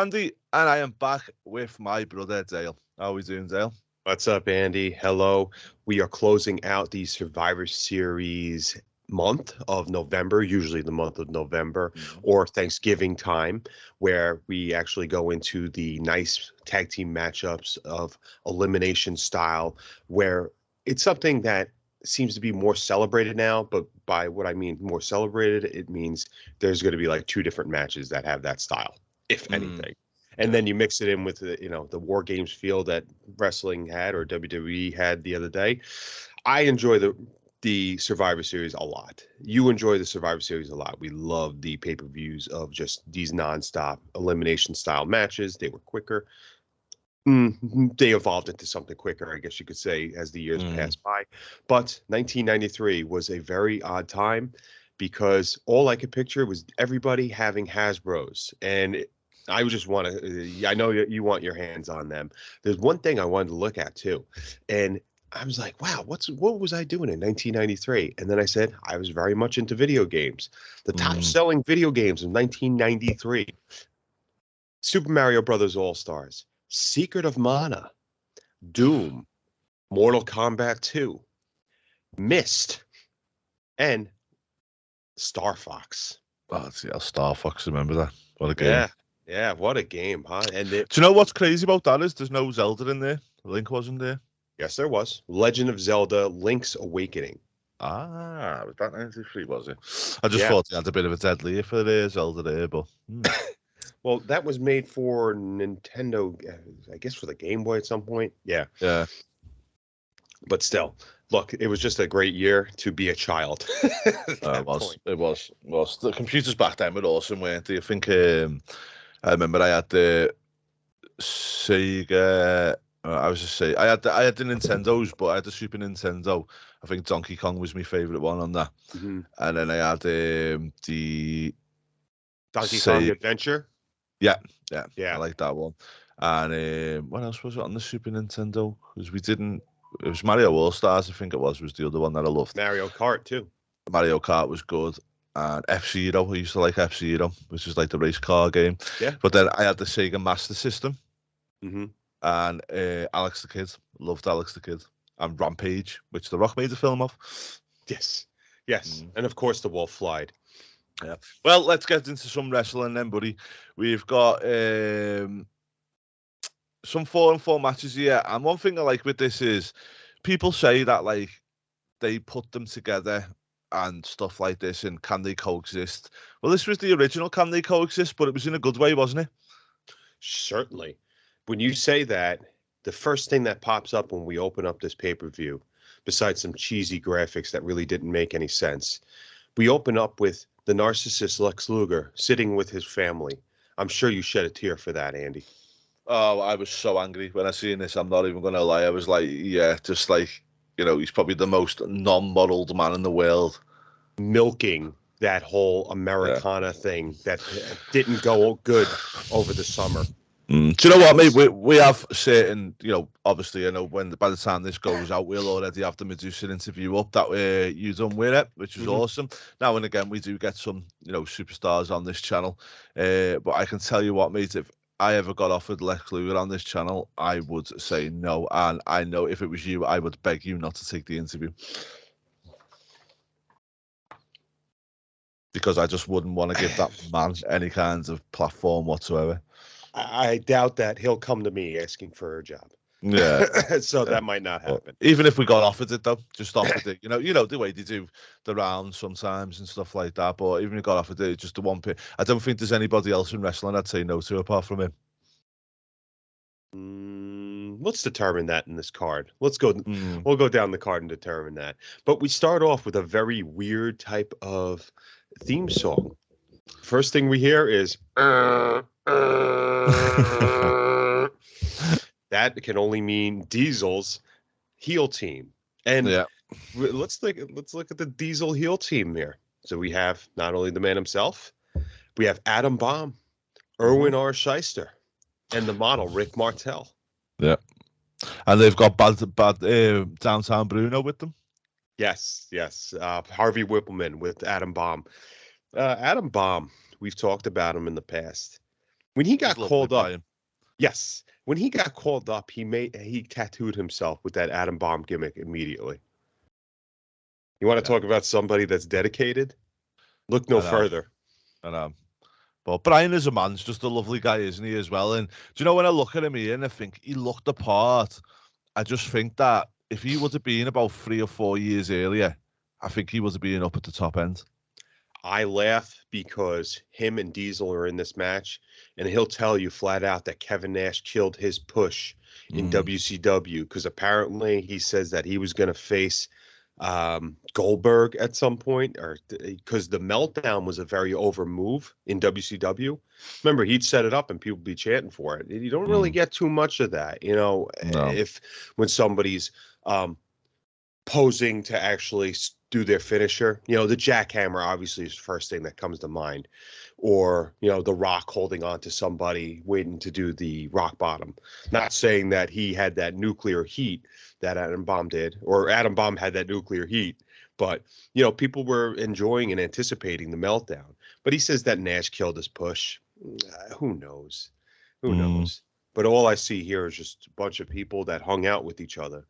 Andy, and I am back with my brother Dale. How are we doing, Dale? What's up, Andy? Hello. We are closing out the Survivor Series month of November, usually the month of November or Thanksgiving time, where we actually go into the nice tag team matchups of elimination style, where it's something that seems to be more celebrated now. But by what I mean more celebrated, it means there's going to be like two different matches that have that style, if anything. And then you mix it in with the War Games feel that wrestling had or WWE had the other day. I enjoy the Survivor Series a lot. You enjoy the Survivor Series a lot. We love the pay-per-views of just these nonstop elimination style matches. They were quicker. They evolved into something quicker, I guess you could say, as the years passed by. But 1993 was a very odd time because all I could picture was everybody having Hasbros. And I just want to, I know you want your hands on them. There's one thing I wanted to look at too. And I was like, wow, what was I doing in 1993? And then I said, I was very much into video games. The top selling video games of 1993, Super Mario Brothers All-Stars, Secret of Mana, Doom, Mortal Kombat 2, Myst, and Star Fox. Oh, yeah, Star Fox, remember that? What a game. Yeah, what a game, huh? And do you know what's crazy about that is there's no Zelda in there. Link wasn't there. Yes, there was. Legend of Zelda, Link's Awakening. Was that 93, was it? I just thought he had a bit of a dead lead for the Zelda there, but... Well, that was made for Nintendo, I guess for the Game Boy at some point. Yeah. But still, look, it was just a great year to be a child. It was. The computers back then were awesome, weren't they? I think I remember I had the Sega. I had the Nintendos, but I had the Super Nintendo. I think Donkey Kong was my favorite one on that. And then I had the Donkey Kong Adventure. Yeah. I like that one. And what else was it on the Super Nintendo? Because it was Mario All Stars, I think it was the other one that I loved. Mario Kart too. Mario Kart was good. And F-Zero, I used to like F-Zero, which is like the race car game. Yeah. But then I had the Sega Master System. And Alex the Kid, loved Alex the Kid. And Rampage, which The Rock made a film of. Yes. And of course the Wolf Flied. Yeah. Well, let's get into some wrestling then, buddy. We've got some 4-on-4 matches here. And one thing I like with this is people say that like they put them together and stuff like this, and can they coexist? Well, this was the original Can They Coexist, but it was in a good way, wasn't it? Certainly. When you say that, the first thing that pops up when we open up this pay-per-view, besides some cheesy graphics that really didn't make any sense, we open up with the narcissist Lex Luger sitting with his family. I'm sure you shed a tear for that, Andy. Oh, I was so angry when I seen this. I'm not even going to lie. I was like, yeah, just like, he's probably the most non-modeled man in the world. Milking that whole Americana thing that didn't go good over the summer. Do you know what, mate? We have certain, obviously, I know by the time this goes out, we'll already have the Medusa interview up that you done with it, which is awesome. Now and again, we do get some, superstars on this channel. But I can tell you what, mate, if I ever got offered Lex Luger on this channel, I would say no. And I know if it was you, I would beg you not to take the interview. Because I just wouldn't want to give that man any kinds of platform whatsoever. I doubt that he'll come to me asking for a job. Yeah. So that might not happen. Even if we got offered it, though, just offered it. You know the way they do the rounds sometimes and stuff like that. But even if we got offered it, just the one pit. I don't think there's anybody else in wrestling I'd say no to apart from him. Let's determine that in this card. Let's go. We'll go down the card and determine that. But we start off with a very weird type of theme song. First thing we hear is that can only mean Diesel's heel team. And let's look at the Diesel heel team here. So we have not only the man himself, we have Adam Bomb, Erwin R. Shyster, and the model Rick Martel. Yeah. And they've got bad Downtown Bruno with them. Yes. Harvey Whippleman with Adam Bomb. Adam Bomb, we've talked about him in the past. When he It was got lovely called up, by him. yes, when he got called up, he tattooed himself with that atom bomb gimmick immediately. You want to talk about somebody that's dedicated? Look no I know. further. I know. But Brian as a man's just a lovely guy, isn't he, as well? And do you know, when I look at him here and I think he looked the part, I just think that if he would have been about 3 or 4 years earlier, I think he would have been up at the top end. I laugh because him and Diesel are in this match, and he'll tell you flat out that Kevin Nash killed his push in WCW because apparently he says that he was going to face Goldberg at some point, or because the meltdown was a very over move in WCW. Remember, he'd set it up and people be chanting for it. You don't really get too much of that, No. if when somebody's posing to actually do their finisher. The jackhammer obviously is the first thing that comes to mind, or the Rock holding on to somebody waiting to do the rock bottom. Not saying that he had that nuclear heat that Adam Bomb did, or Adam Bomb had that nuclear heat, but people were enjoying and anticipating the meltdown. But he says that Nash killed his push. Who knows? Who knows? But all I see here is just a bunch of people that hung out with each other.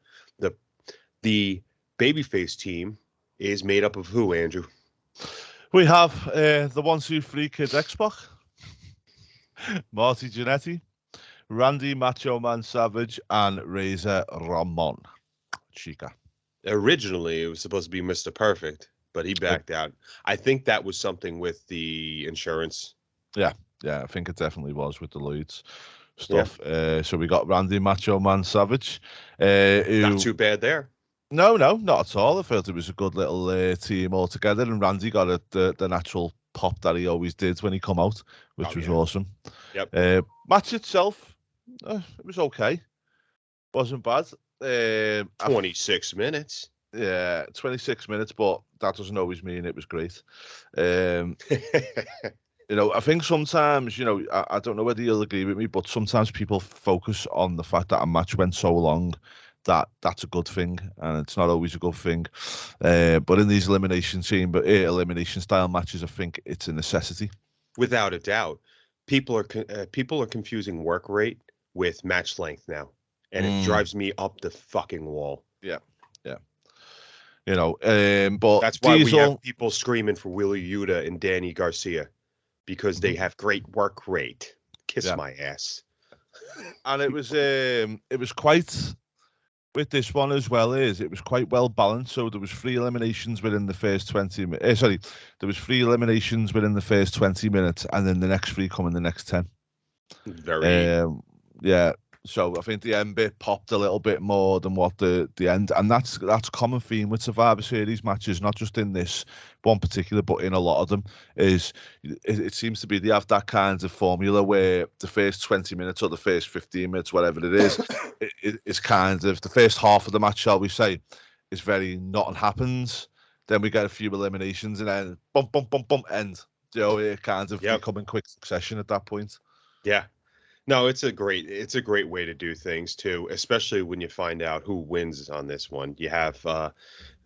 The babyface team is made up of who, Andrew? We have the 1, 2, 3 Kid X-Pac, Marty Jannetty, Randy Macho Man Savage, and Razor Ramon. Chica. Originally, it was supposed to be Mr. Perfect, but he backed out. I think that was something with the insurance. Yeah, I think it definitely was with the Lloyds stuff. Yeah. So we got Randy Macho Man Savage. Not too bad there. No, not at all. I felt it was a good little team all together, and Randy got the natural pop that he always did when he come out, which was awesome. Yep. Match itself, it was okay. Wasn't bad. 26 minutes. Yeah, 26 minutes, but that doesn't always mean it was great. I think sometimes, I don't know whether you'll agree with me, but sometimes people focus on the fact that a match went so long that that's a good thing, and it's not always a good thing. But in these elimination style matches, I think it's a necessity. Without a doubt, people are confusing work rate with match length now, and it drives me up the fucking wall. Yeah. But that's why we have people screaming for Willie Yuta and Danny Garcia, because they have great work rate. Kiss my ass. And it was quite. With this one as well, it was quite well balanced. So there was 3 eliminations within the first 20 minutes. There was 3 eliminations within the first 20 minutes, and then the next 3 come in the next 10. Yeah. So I think the end bit popped a little bit more than what the end, and that's a common theme with Survivor Series matches, not just in this one particular, but in a lot of them. It seems to be they have that kind of formula where the first 20 minutes or the first 15 minutes, whatever it is, is kind of the first half of the match, shall we say, is very nothing happens. Then we get a few eliminations, and then bump, end. It kind of become in quick succession at that point. Yeah. No, it's a great way to do things too, especially when you find out who wins on this one. You have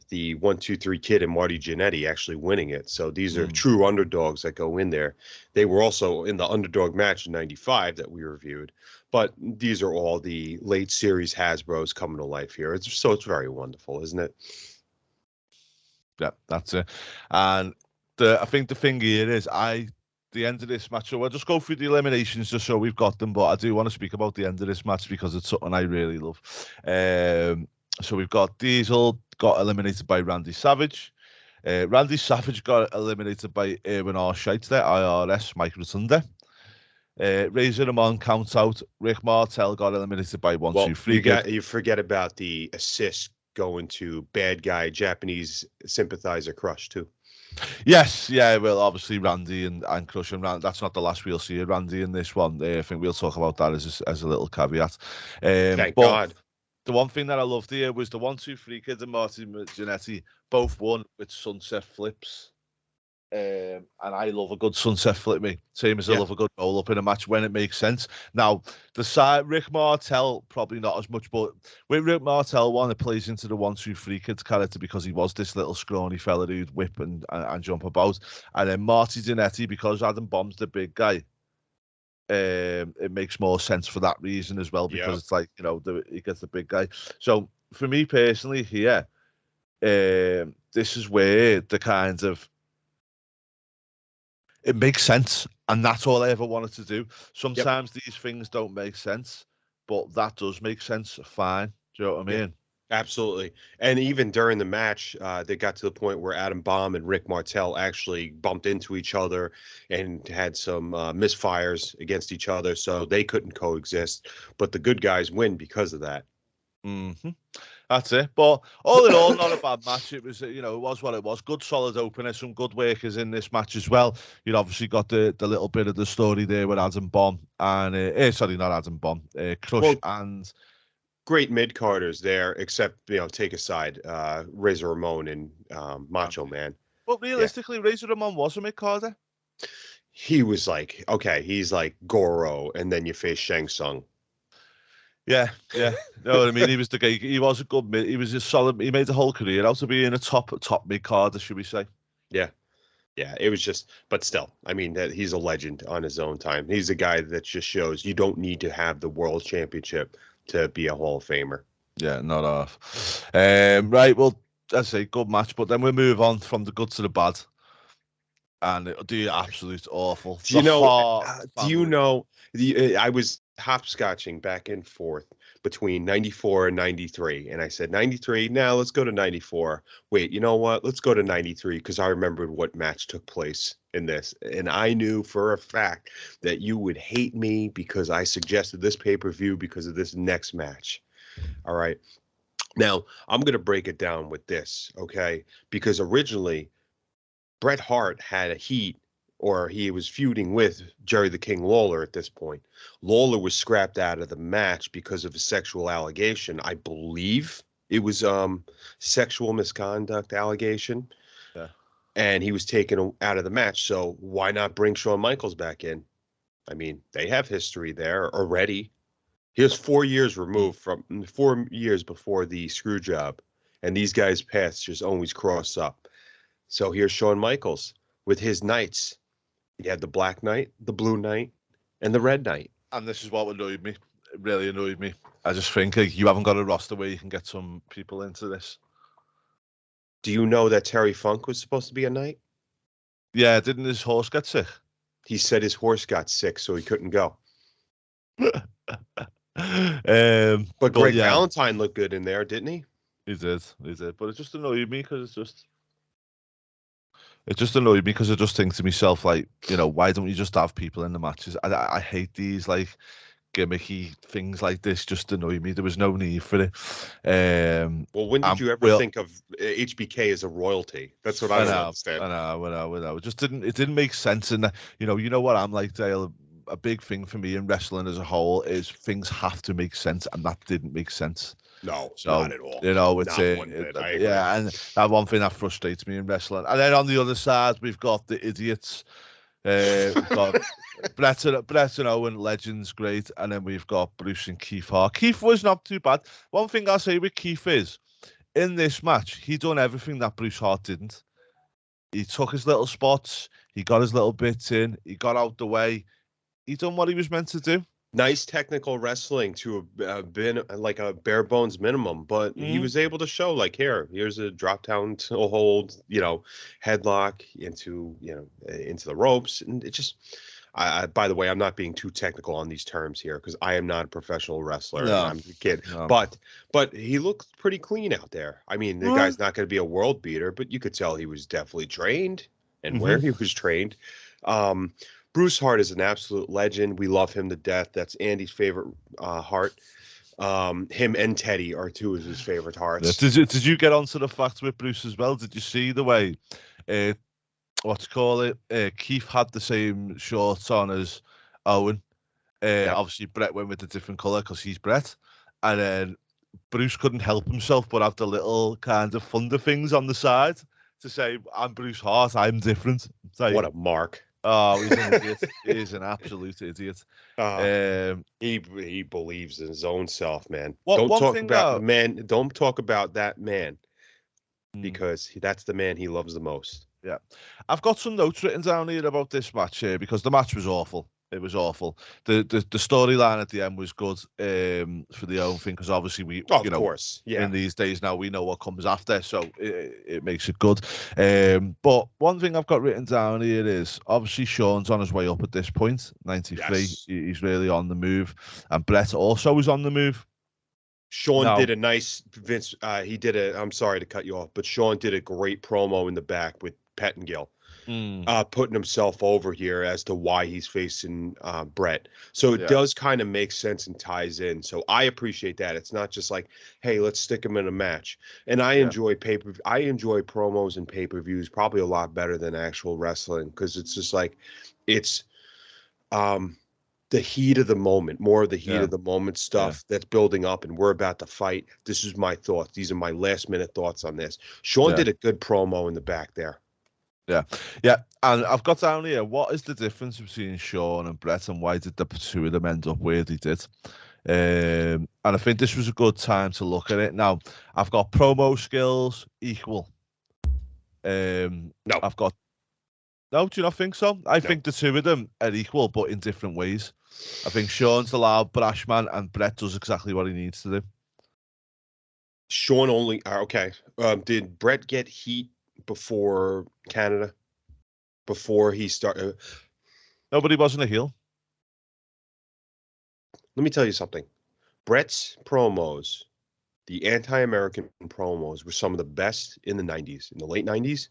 the 1, 2, 3 Kid and Marty Jannetty actually winning it. So these are true underdogs that go in there. They were also in the underdog match in '95 that we reviewed, but these are all the late series Hasbros coming to life here. It's very wonderful, isn't it? Yeah, that's it. And I think the thing here is the end of this match. So I'll just go through the eliminations just so we've got them. But I do want to speak about the end of this match because it's something I really love. So we've got Diesel got eliminated by Randy Savage. Randy Savage got eliminated by Erwin R. Scheitler, IRS, Mike Rotunda. Razor Ramon count out. Rick Martel got eliminated by 1, 2, 3. You forget about the assist going to bad guy Japanese sympathizer Crush too. Yes, yeah, well, obviously Randy and Crush and Randy, that's not the last we'll see of Randy in this one. I think we'll talk about that as a little caveat. Thank God. The one thing that I loved here was the 1, 2, 3 Kids and Marty Jannetty both won with sunset flips. And I love a good sunset flip, me. Same as I love a good roll up in a match when it makes sense. Now, the side Rick Martel, probably not as much, but with Rick Martel, one, it plays into the 1, 2, 3 Kids character because he was this little scrawny fella who'd whip and jump about. And then Marty Jannetty, because Adam Bomb's the big guy, it makes more sense for that reason as well, because it's like, you know, he gets the big guy. So for me personally here, this is where the kind of, it makes sense, and that's all I ever wanted to do. Sometimes these things don't make sense, but that does make sense. Fine. Do you know what I mean? Absolutely. And even during the match, they got to the point where Adam Bomb and Rick Martel actually bumped into each other and had some misfires against each other, so they couldn't coexist. But the good guys win because of that. Mm-hmm. That's it. But all in all, not a bad match. It was, you know, it was what it was. Good, solid opener. Some good workers in this match as well. You obviously got the little bit of the story there with Adam Bomb and sorry, not Adam Bomb, Crush and great mid carders there. Except, you know, take aside Razor Ramon and Macho Man. But realistically, Razor Ramon was a mid carder. He was like, okay, he's like Goro, and then you face Shang Tsung. Yeah. You know what I mean? He was the guy. He was a good mid. He was a solid. He made the whole career out to be in a top mid carder, should we say? Yeah. It was just, but still, I mean, that he's a legend on his own time. He's a guy that just shows you don't need to have the world championship to be a Hall of Famer. Yeah, not off. Right. Well, let's say good match, but then we move on from the good to the bad, and it'll do absolute awful. Do you know? I was hopscotching back and forth between 94 and 93, and I said 93. Now let's go to 94. Wait, you know what? Let's go to 93 because I remembered what match took place in this, and I knew for a fact that you would hate me because I suggested this pay-per-view because of this next match. All right. Now I'm gonna break it down with this, okay? Because originally Bret Hart had a heat, or he was feuding with Jerry the King Lawler at this point. Lawler was scrapped out of the match because of a sexual allegation. I believe it was sexual misconduct allegation. Yeah. And he was taken out of the match. So why not bring Shawn Michaels back in? I mean, they have history there already. He was 4 years removed from 4 years before the screw job. And these guys' paths just always cross up. So here's Shawn Michaels with his knights. You had the Black Knight, the Blue Knight, and the Red Knight. And this is what annoyed me. It really annoyed me. I just think like, you haven't got a roster where you can get some people into this. Do you know that Terry Funk was supposed to be a knight? Yeah, didn't his horse get sick? He said his horse got sick, so he couldn't go. But Greg Valentine looked good in there, didn't he? He did. But it just annoyed me because it just annoyed me because I just think to myself, like, you know, why don't you just have people in the matches? I hate these, like, gimmicky things like this. Just annoy me. There was no need for it. Well, when did you ever think of HBK as a royalty? That's what I don't understand. I know. It just didn't make sense. And, you know what I'm like, Dale? A big thing for me in wrestling as a whole is things have to make sense, and that didn't make sense. No, not at all. You know, it's and that one thing that frustrates me in wrestling. And then on the other side, we've got the idiots. We've got Brett and Owen, legends, great, and then we've got Bruce and Keith Hart. Keith was not too bad. One thing I'll say with Keith is, in this match, he done everything that Bruce Hart didn't. He took his little spots, he got his little bits in, he got out the way. He done what he was meant to do. Nice technical wrestling to have been like a bare bones minimum, but he was able to show like, here's a drop down to hold, you know, headlock into the ropes. And it just, by the way, I'm not being too technical on these terms here because I am not a professional wrestler. No. And I'm a kid, but he looks pretty clean out there. I mean, the guy's not going to be a world beater, but you could tell he was definitely trained and where he was trained. Bruce Hart is an absolute legend. We love him to death. That's Andy's favorite Hart. Him and Teddy are two of his favorite Harts. Did you get onto the fact with Bruce as well? Did you see the way, Keith had the same shorts on as Owen? Obviously, Brett went with a different colour because he's Brett. And then Bruce couldn't help himself but have the little kind of thunder things on the side to say, I'm Bruce Hart, I'm different. Like, what a mark. Oh, he's an idiot. He's an absolute idiot. He believes in his own self, man. Don't talk about that man because that's the man he loves the most. Yeah. I've got some notes written down here about this match here because the match was awful. It was awful. The storyline at the end was good for the own thing, because obviously Of course, yeah. in these days now we know what comes after, so it makes it good. But one thing I've got written down here is obviously Sean's on his way up at this point, 93. Yes. He's really on the move, and Brett also is on the move. Sean did a nice Vince. I'm sorry to cut you off, but Sean did a great promo in the back with Pettengill. Putting himself over here as to why he's facing Brett. So it does kind of make sense and ties in. So I appreciate that. It's not just like, hey, let's stick him in a match. And I enjoy I enjoy promos and pay-per-views probably a lot better than actual wrestling, because it's just like it's the heat of the moment, more of the heat of the moment stuff that's building up, and we're about to fight. This is my thoughts. These are my last minute thoughts on this. Sean did a good promo in the back there. Yeah. And I've got down here, what is the difference between Sean and Brett, and why did the two of them end up where they did? And I think this was a good time to look at it. Now, I've got promo skills equal. No. No, do you not think so? I think the two of them are equal, but in different ways. I think Sean's the loud brash man, and Brett does exactly what he needs to do. Sean only... okay. Did Brett get heat before Canada, before he started? Nobody wasn't a heel. Let me tell you something. Brett's promos, the anti-American promos, were some of the best in the 90s. In the late 90s,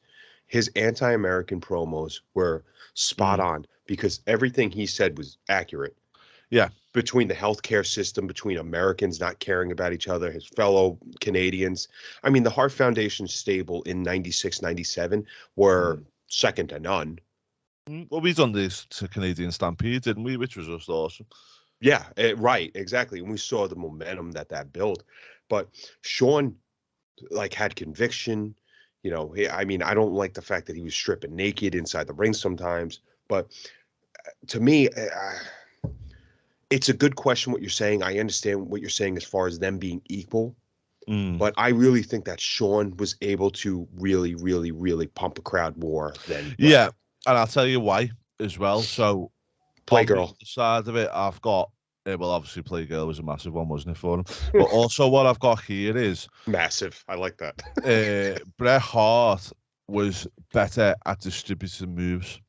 his anti-American promos were spot on, because everything he said was accurate. Yeah. Between the healthcare system, between Americans not caring about each other, his fellow Canadians. I mean, the Heart Foundation stable in 96, 97 were second to none. Well, we done this to Canadian Stampede, didn't we? Which was just awesome. Yeah, right, exactly. And we saw the momentum that built. But Sean, like, had conviction. You know, I mean, I don't like the fact that he was stripping naked inside the ring sometimes. But to me, it's a good question what you're saying. I understand what you're saying as far as them being equal. But I really think that Sean was able to really, really, really pump a crowd more than Brett. Yeah, and I'll tell you why as well. So, Playgirl. The side of it, I've got... well, obviously, Playgirl was a massive one, wasn't it, for him? But also what I've got here is... Massive. I like that. Bret Hart was better at distributing moves.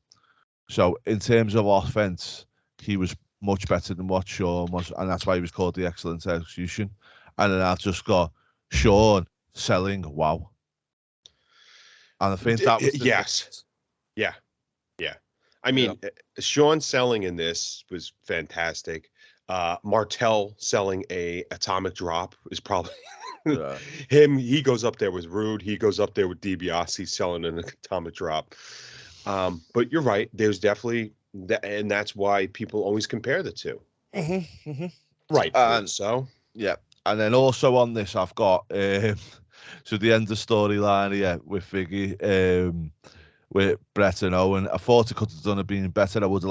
So, in terms of offense, he was much better than what Sean was, and that's why he was called the excellent execution. And then I've just got Sean selling wow. And I think that was yes. Yeah. I mean, Sean selling in this was fantastic. Martel selling a atomic drop is probably him. He goes up there with Rude. He goes up there with DiBiase selling an atomic drop. But you're right. There's definitely that, and that's why people always compare the two. Right. And so and then also on this, I've got so the end of storyline here with Figgy. With Brett and Owen. I thought it could have done it being better. I would have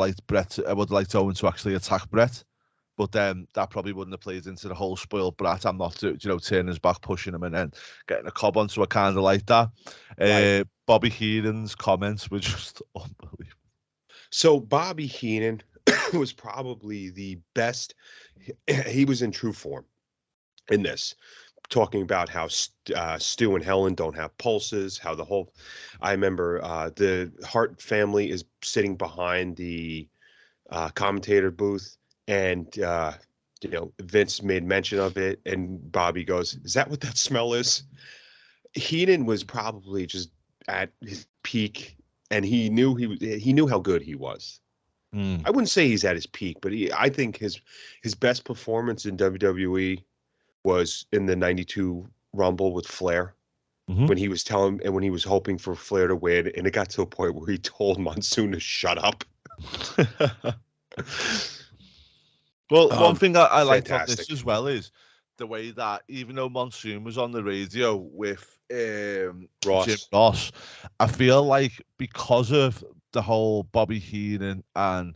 liked Owen to actually attack Brett, but then that probably wouldn't have played into the whole spoiled brat. I'm not, turning his back, pushing him, and then getting a cob on. So I kind of like that. Right. Bobby Heenan's comments were just unbelievable. So Bobby Heenan was probably the best. He was in true form in this. Talking about how Stu and Helen don't have pulses, how the whole... I remember the Hart family is sitting behind the commentator booth, and Vince made mention of it, and Bobby goes, "Is that what that smell is?" Heenan was probably just at his peak, and he knew how good he was. I wouldn't say he's at his peak, but I think his best performance in WWE was in the 92 Rumble with Flair, when he was when he was hoping for Flair to win, and it got to a point where he told Monsoon to shut up. Well, one thing I liked about this as well is the way that even though Monsoon was on the radio with Jim Ross, I feel like because of the whole Bobby Heenan and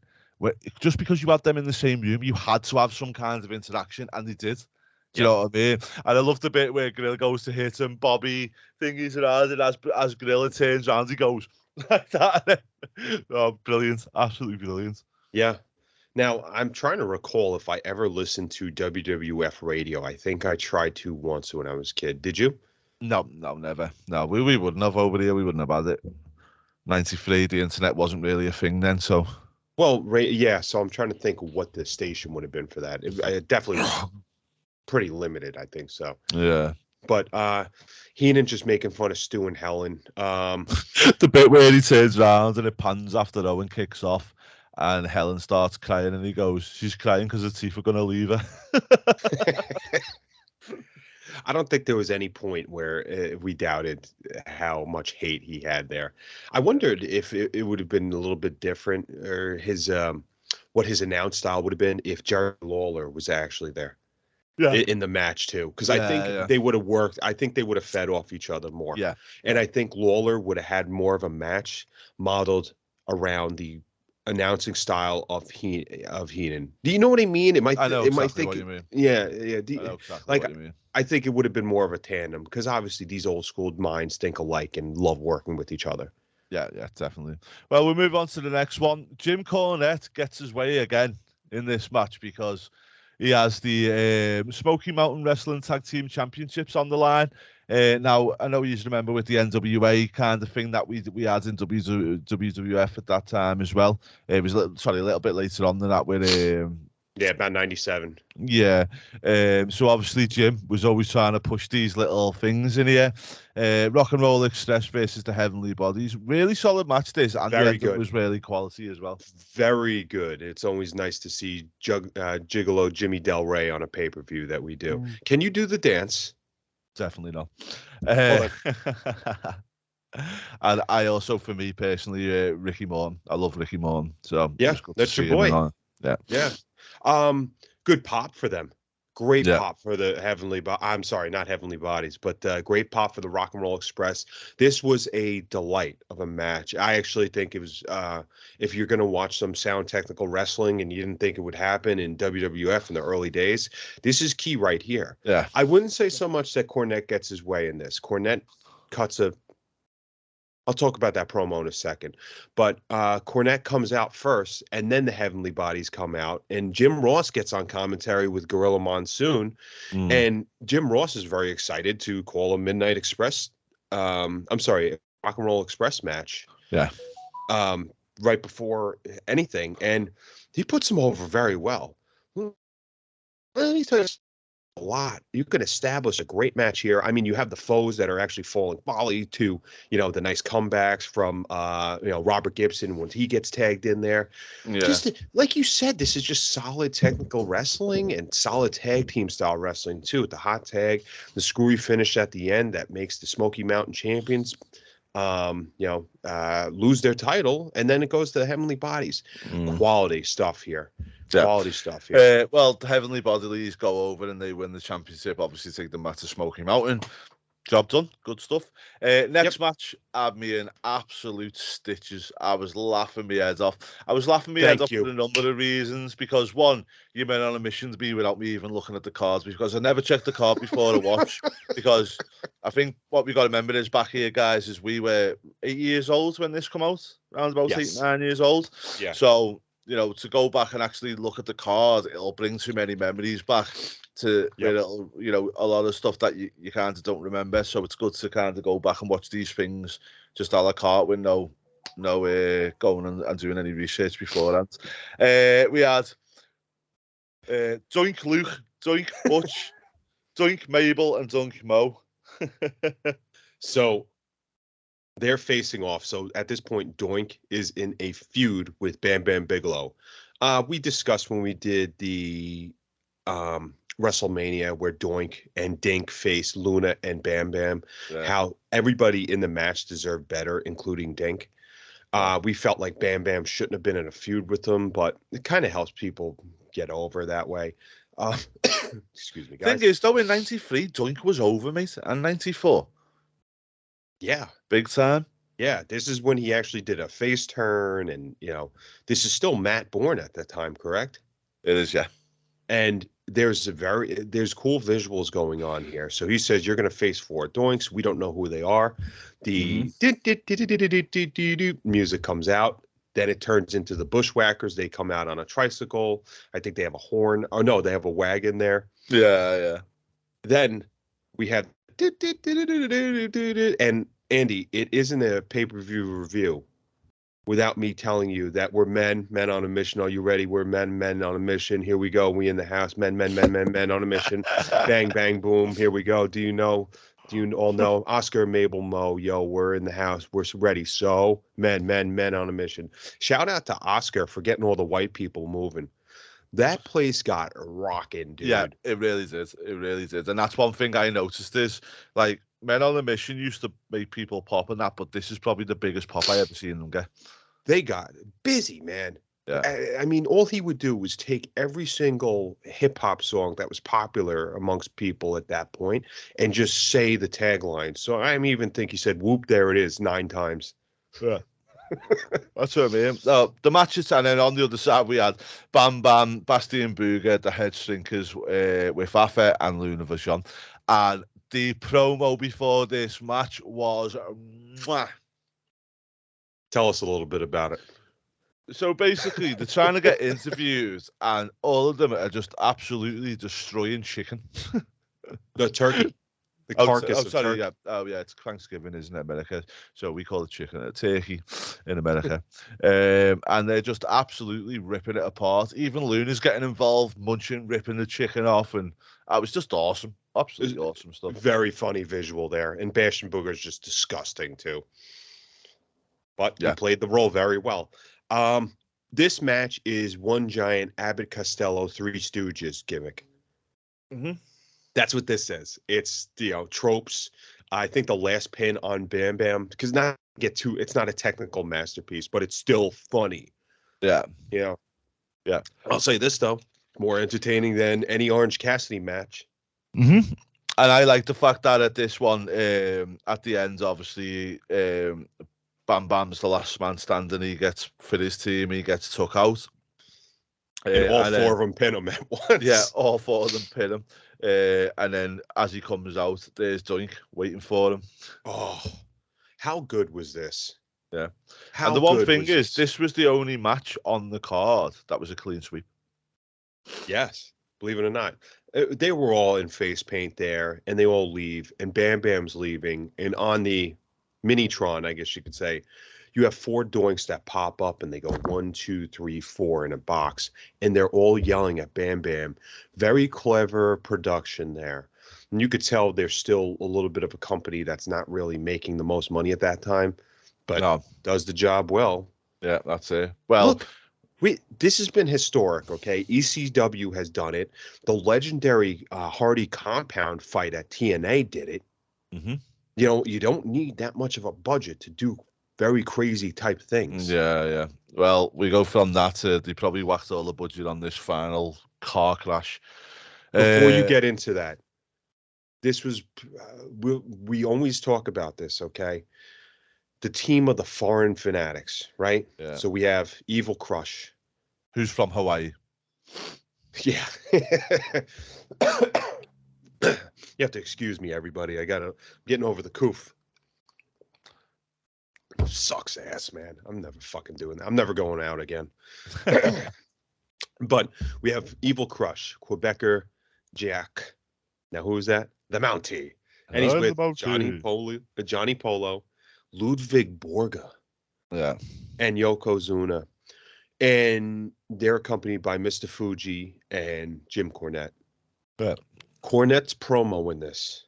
just because you had them in the same room, you had to have some kind of interaction, and they did. Do you know what I mean? And I love the bit where Gorilla goes to hit him, Bobby thingies around, and as Gorilla turns around, he goes like that. Oh, brilliant. Absolutely brilliant. Yeah. Now, I'm trying to recall if I ever listened to WWF radio. I think I tried to once when I was a kid. Did you? No, no, never. No, we wouldn't have over here. We wouldn't have had it. 93, the internet wasn't really a thing then, so. Well, yeah. So I'm trying to think of what the station would have been for that. It definitely was pretty limited. I think so. Yeah. But Heenan just making fun of Stu and Helen. The bit where he turns around and it pans after Owen kicks off, and Helen starts crying, and he goes, "She's crying because her teeth are gonna leave her." I don't think there was any point where we doubted how much hate he had there. I wondered if it would have been a little bit different, or his what his announce style would have been if Jerry Lawler was actually there. Yeah. In the match too, because I think they would have worked. I think they would have fed off each other more. Yeah, and I think Lawler would have had more of a match modeled around the announcing style of Heenan. Do you know what I mean? It might. I know exactly what you mean. Yeah, yeah. I know exactly what you mean. I think it would have been more of a tandem because obviously these old school minds think alike and love working with each other. Yeah, definitely. Well, we'll move on to the next one. Jim Cornette gets his way again in this match because he has the Smoky Mountain Wrestling Tag Team Championships on the line. Now, I know you remember with the NWA kind of thing that we had in WWF at that time as well. It was a little bit later on than that with about 97. Yeah. So obviously Jim was always trying to push these little things in here. Rock and Roll Express versus the Heavenly Bodies. Really solid match this, and very good. It was really quality as well. Very good. It's always nice to see Gigolo Jimmy Del Rey on a pay-per-view that we do. Can you do the dance? Definitely not. And I also, for me personally, Ricky Morton. I love Ricky Morton. So yeah, that's your boy. Yeah. Good pop for them. Great pop for the I'm sorry, not Heavenly Bodies, but great pop for the Rock and Roll Express. This was a delight of a match. I actually think it was, if you're going to watch some sound technical wrestling and you didn't think it would happen in WWF in the early days, this is key right here. Yeah. I wouldn't say so much that Cornette gets his way in this. Cornette cuts I'll talk about that promo in a second. But Cornette comes out first, and then the Heavenly Bodies come out, and Jim Ross gets on commentary with Gorilla Monsoon, and Jim Ross is very excited to call a Midnight Express, Rock and Roll Express match. Yeah. Right before anything, and he puts him over very well. Let me tell you a lot. You can establish a great match here. I mean, you have the foes that are actually falling volley to, the nice comebacks from, Robert Gibson when he gets tagged in there. Yeah. Just like you said, this is just solid technical wrestling and solid tag team style wrestling too. With the hot tag, the screwy finish at the end that makes the Smoky Mountain champions, lose their title, and then it goes to the Heavenly Bodies. Quality stuff here. Yeah. Quality stuff here. Well, the Heavenly Bodies go over and they win the championship. Obviously, take them back to Smoky Mountain. Job done. Good stuff. Next match had me in absolute stitches. I was laughing my head off. For a number of reasons. Because one, you went on a mission to be without me even looking at the cards, because I never checked the card before I watch. Because I think what we got to remember is back here, guys, is we were 8 years old when this come out. Around about 8, 9 years old. Yeah. So, to go back and actually look at the card, it'll bring too many memories back to a lot of stuff that you kind of don't remember. So it's good to kind of go back and watch these things just a la carte with no going and doing any research beforehand. We had Doink Luke, Doink Butch, Doink Mabel, and Doink Mo. So they're facing off. So at this point, Doink is in a feud with Bam Bam Bigelow. We discussed when we did the WrestleMania where Doink and Dink faced Luna and Bam Bam, how everybody in the match deserved better, including Dink. We felt like Bam Bam shouldn't have been in a feud with them, but it kind of helps people get over that way. Excuse me, guys. Thing is, though, in 93, Doink was over, mate, and 94. Yeah. Big time. Yeah, this is when he actually did a face turn, and, this is still Matt Bourne at that time, correct? It is, yeah. And there's cool visuals going on here. So he says, you're going to face 4 Doinks. We don't know who they are. The music comes out. Then it turns into the Bushwhackers. They come out on a tricycle. I think they have a horn. Oh, no, they have a wagon there. Yeah. Then we have, and Andy, it isn't a pay-per-view review without me telling you that we're men on a mission. Are you ready? We're men on a mission. Here we go. We in the house. Men on a mission. Bang, bang, boom. Here we go. Do you all know? Oscar, Mabel, Mo, yo, we're in the house. We're ready. So, men on a mission. Shout out to Oscar for getting all the white people moving. That place got rocking, dude. Yeah, it really did. It really did. And that's one thing I noticed is, like, Men on a Mission used to make people pop and that, but this is probably the biggest pop I ever seen them get. They got busy, man. Yeah. I mean, all he would do was take every single hip-hop song that was popular amongst people at that point and just say the tagline. So I even think he said, whoop, there it is, 9 times. Yeah. That's what I mean. The matches, and then on the other side we had Bam Bam, Basti and Booger, the head shrinkers with Afa and Luna Vachon. And the promo before this match was mwah. Tell us a little bit about it. So basically, they're trying to get interviews, and all of them are just absolutely destroying chicken. The turkey. The carcass of turkey. Yeah. Oh, yeah, it's Thanksgiving, isn't it, America? So we call it chicken a turkey in America. And they're just absolutely ripping it apart. Even Luna's getting involved, munching, ripping the chicken off, and it was just awesome. Absolutely awesome stuff. Very funny visual there. And Bash and Booger's just disgusting, too. But he played the role very well. This match is one giant Abbott Costello Three Stooges gimmick. Mm-hmm. That's what this is. It's, tropes. I think the last pin on Bam Bam, because it's not a technical masterpiece, but it's still funny. Yeah. Yeah. I'll say this, though. More entertaining than any Orange Cassidy match. Mm-hmm. And I like the fact that at this one, at the end, obviously, Bam Bam's the last man standing. He gets, for his team, he gets took out. And all 4 of them pin him at once. Yeah, all 4 of them pin him. And then as he comes out, there's Doink waiting for him. Oh, how good was this? Yeah. And the one thing is, this was the only match on the card that was a clean sweep. Yes, believe it or not. They were all in face paint there, and they all leave, and Bam Bam's leaving. And on the Minitron, I guess you could say, you have 4 doinks that pop up, and they go 1, 2, 3, 4 in a box, and they're all yelling at Bam Bam. Very clever production there. And you could tell there's still a little bit of a company that's not really making the most money at that time, but does the job well. Yeah, that's it. Well, look, this has been historic, okay? ECW has done it. The legendary Hardy Compound fight at TNA did it. Mm-hmm. You don't need that much of a budget to do very crazy type things. Yeah. Well, we go from that to they probably whacked all the budget on this final car crash. Before you get into that, this was, we always talk about this, okay? The team of the Foreign Fanatics, right? Yeah. So we have Evil Crush. Who's from Hawaii. Yeah. You have to excuse me, everybody. I'm getting over the coof. Sucks ass, man. I'm never fucking doing that. I'm never going out again. But we have Evil Crush, Quebecer Jack. Now, who is that? The Mountie. And he's with Johnny Polo, Ludwig Borga. Yeah. And Yokozuna. And they're accompanied by Mr. Fuji and Jim Cornette. Yeah. Cornette's promo in this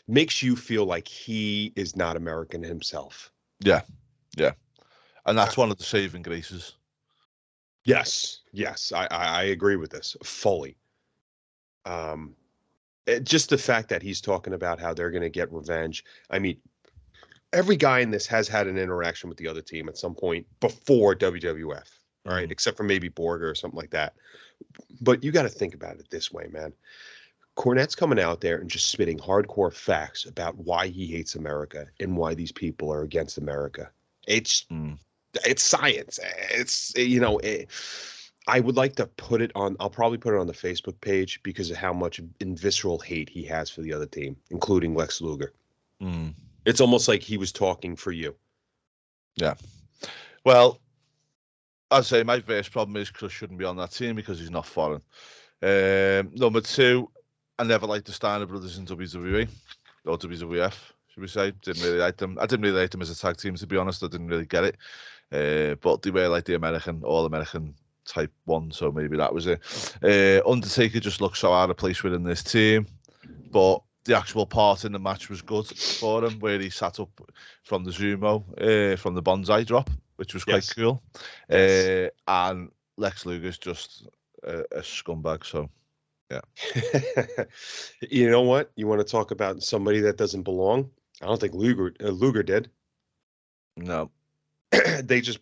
makes you feel like he is not American himself. Yeah. And that's one of the saving graces. Yes, I agree with this fully. Just the fact that he's talking about how they're going to get revenge. I mean, every guy in this has had an interaction with the other team at some point before WWF, all right, except for maybe Borger or something like that. But you got to think about it this way, man. Cornette's coming out there and just spitting hardcore facts about why he hates America and why these people are against America. It's science. It's, I would like to put it on, I'll probably put it on the Facebook page because of how much visceral hate he has for the other team, including Lex Luger. It's almost like he was talking for you. Yeah. Well, I'd say my first problem is Crush shouldn't be on that team because he's not foreign. Number two, I never liked the Steiner brothers in WWE or WWF, should we say. Didn't really like them. I didn't really like them as a tag team, to be honest. I didn't really get it. But they were like the all-American type one, so maybe that was it. Undertaker just looked so out of place within this team. But the actual part in the match was good for him, where he sat up from the Zumo, from the Bonsai drop, which was quite cool. Yes. And Lex Luger's just a scumbag, so yeah. You know what? You want to talk about somebody that doesn't belong? I don't think Luger did. No. They just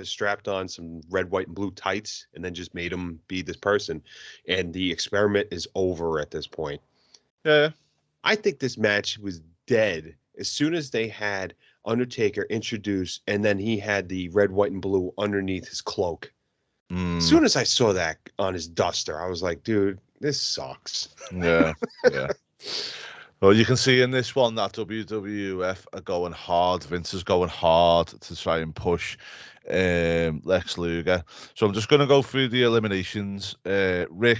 strapped on some red, white, and blue tights and then just made him be this person. And the experiment is over at this point. Yeah. I think this match was dead as soon as they had Undertaker introduced, and then he had the red, white, and blue underneath his cloak. As soon as I saw that on his duster, I was like, dude, this sucks. Yeah. Well, you can see in this one that WWF are going hard. Vince is going hard to try and push Lex Luger. So I'm just going to go through the eliminations. Rick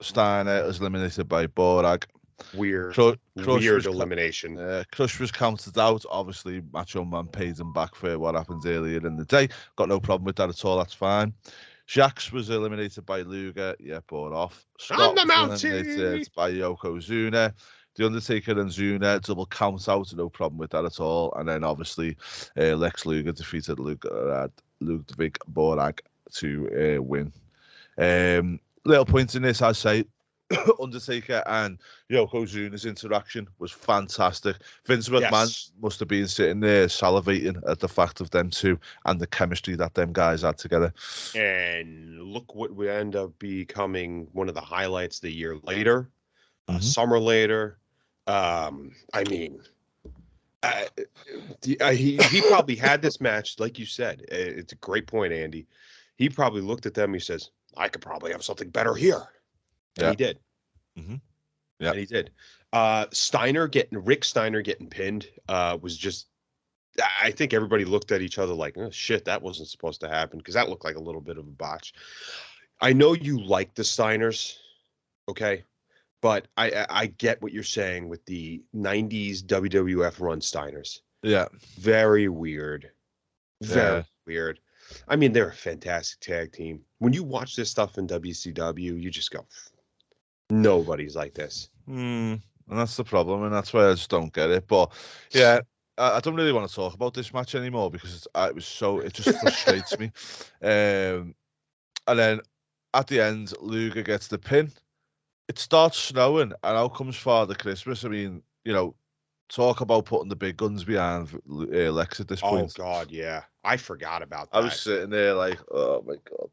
Steiner is eliminated by Borag. Weird elimination. Crush was counted out. Obviously, Macho Man paid him back for what happened earlier in the day. Got no problem with that at all. That's fine. Jax was eliminated by Luger. Yeah, bought off. Scott was eliminated by Yokozuna. The Undertaker and Zuna double count out. No problem with that at all. And then obviously, Lex Luger defeated Ludwig Borag to win. Little point in this, I'd say, Undertaker and Yokozuna's interaction was fantastic. Vince McMahon must have been sitting there salivating at the fact of them two and the chemistry that them guys had together. And look what would end up becoming one of the highlights the year later, summer later. He probably had this match, like you said. It's a great point, Andy. He probably looked at them. He says, I could probably have something better here. And he did. Yeah, and he did. Rick Steiner getting pinned was just, I think everybody looked at each other like, oh, shit, that wasn't supposed to happen, because that looked like a little bit of a botch. I know you like the Steiners, okay? But I get what you're saying with the 90s WWF run Steiners. Yeah. Very weird. Very weird. I mean, they're a fantastic tag team. When you watch this stuff in WCW, you just go, nobody's like this. And that's the problem, and that's why I just don't get it. But yeah, I don't really want to talk about this match anymore because it just frustrates me. And then at the end, Luger gets the pin. It starts snowing, and out comes Father Christmas. I mean, talk about putting the big guns behind Lex at this point. Oh, God, yeah. I forgot about that. I was sitting there like, oh, my God.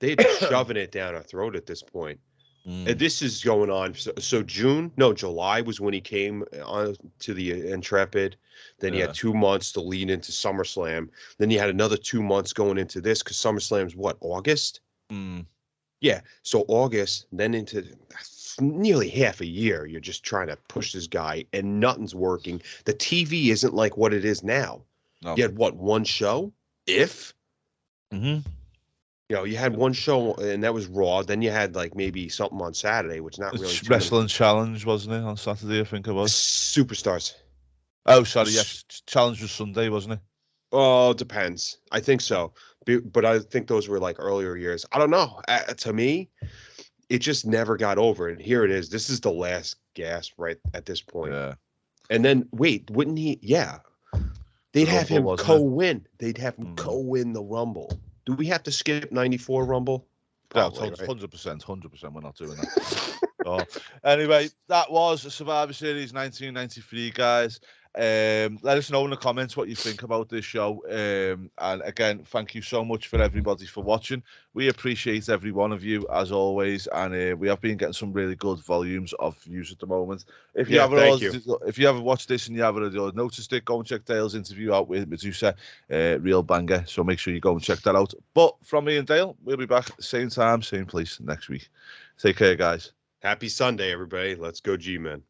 They're shoving it down our throat at this point. And this is going on. So July was when he came on to the Intrepid. Then he had 2 months to lead into SummerSlam. Then you had another 2 months going into this, because SummerSlam's what, August? Yeah, so August, then into nearly half a year, you're just trying to push this guy, and nothing's working. The TV isn't like what it is now. No. You had, one show? If? You had one show, and that was Raw. Then you had, like, maybe something on Saturday, which not really... Wrestling Challenge, wasn't it, on Saturday, I think it was? Superstars. Oh, sorry, yes. Challenge was Sunday, wasn't it? Oh, depends. I think so. But I think those were like earlier years. I don't know. To me, it just never got over. And here it is. This is the last gasp right at this point. Yeah. And then, wait, wouldn't he? Yeah. They'd have him co-win. They'd have him co-win the Rumble. Do we have to skip 94 Rumble? Probably, 100%. We're not doing that. Anyway, that was Survivor Series 1993, guys. Let us know in the comments what you think about this show. And again, thank you so much for everybody for watching. We appreciate every one of you as always, and we have been getting some really good volumes of views at the moment. If you haven't watched this and you haven't noticed it, go and check Dale's interview out with Medusa, real banger. So make sure you go and check that out. But from me and Dale, we'll be back same time, same place next week. Take care, guys. Happy Sunday, everybody. Let's go, G-Men.